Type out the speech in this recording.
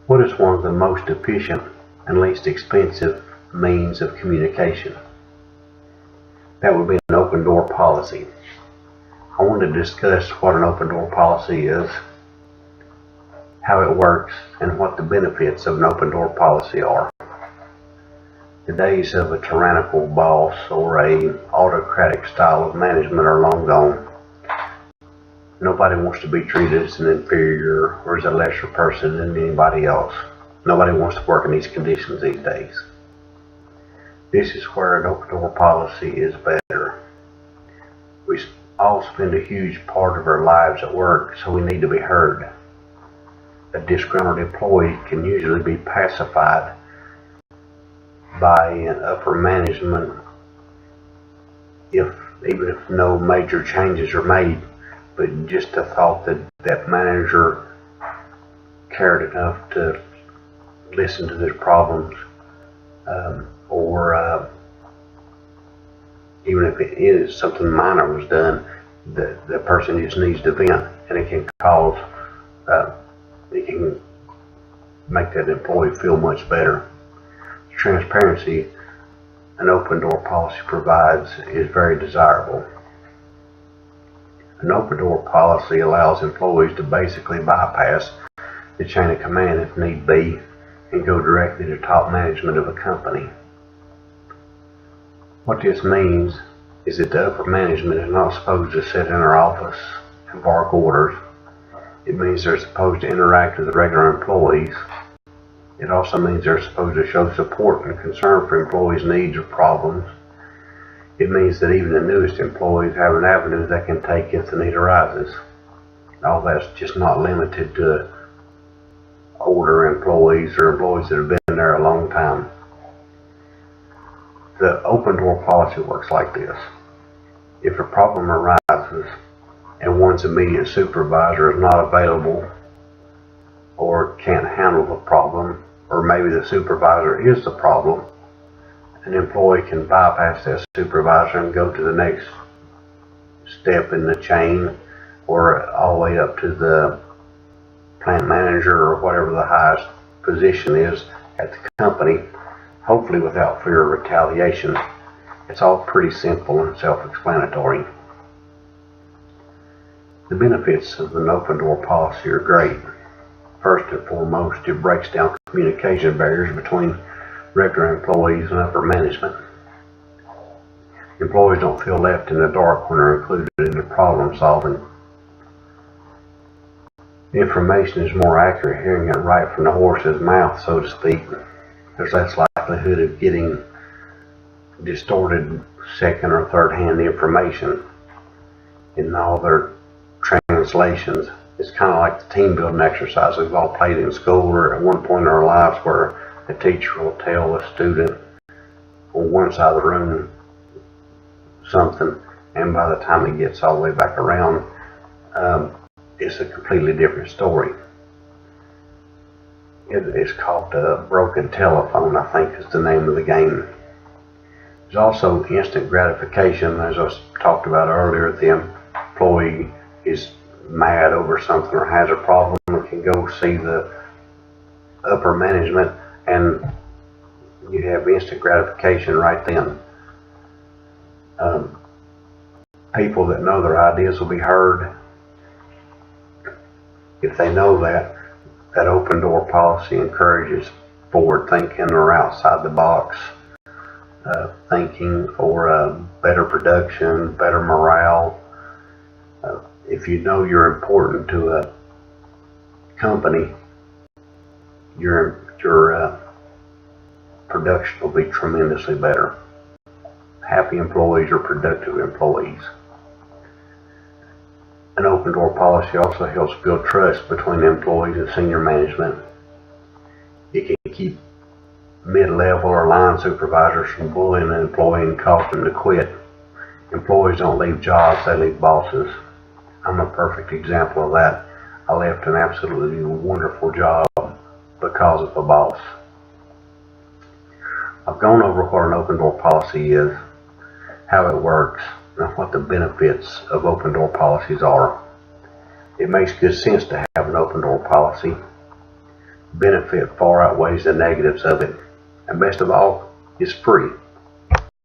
What is one of the most efficient and least expensive means of communication? That would be an open door policy. I want to discuss what an open door policy is, how it works, and what the benefits of an open door policy are. The days of a tyrannical boss or a autocratic style of management are long gone. Nobody wants to be treated as an inferior or as a lesser person than anybody else. Nobody wants to work in these conditions these days. This is where an open door policy is better. We all spend a huge part of our lives at work, so we need to be heard. A disgruntled employee can usually be pacified by an upper management even if no major changes are made, but just the thought that that manager cared enough to listen to their problems, or even if it is something minor was done, the person just needs to vent, and it can cause, it can make that employee feel much better. The transparency an open door policy provides is very desirable. An open door policy allows employees to basically bypass the chain of command if need be and go directly to top management of a company. What this means is that the upper management is not supposed to sit in their office and bark orders. It means they're supposed to interact with the regular employees. It also means they're supposed to show support and concern for employees' needs or problems. It means that even the newest employees have an avenue they can take if the need arises. All that's just not limited to older employees or employees that have been there a long time. The open door policy works like this. If a problem arises and one's immediate supervisor is not available or can't handle the problem, or maybe the supervisor is the problem, an employee can bypass that supervisor and go to the next step in the chain, or all the way up to the plant manager or whatever the highest position is at the company, hopefully without fear of retaliation. It's all pretty simple and self-explanatory. The benefits of an open door policy are great. First and foremost, it breaks down communication barriers between regular employees and upper management. Employees don't feel left in the dark when they're included in the problem solving. The information is more accurate hearing it right from the horse's mouth, so to speak. There's less likelihood of getting distorted second or third hand information in all their translations. It's kind of like the team building exercise we've all played in school or at one point in our lives, where the teacher will tell a student on one side of the room something, and by the time it gets all the way back around, it's a completely different story. It's called a broken telephone, I think is the name of the game. There's also instant gratification. As I talked about earlier, if the employee is mad over something or has a problem, we can go see the upper management and you have instant gratification right then. People that know their ideas will be heard. If they know that open door policy encourages forward thinking or outside the box thinking for better production, better morale. If you know you're important to a company, your production will be tremendously better. Happy employees are productive employees. An open door policy also helps build trust between employees and senior management. It can keep mid-level or line supervisors from bullying an employee and causing them to quit. Employees don't leave jobs, they leave bosses. I'm a perfect example of that. I left an absolutely wonderful job because of a boss. I've gone over what an open door policy is, how it works, and what the benefits of open door policies are. It makes good sense to have an open door policy. benefit far outweighs the negatives of it. And best of all, it's free.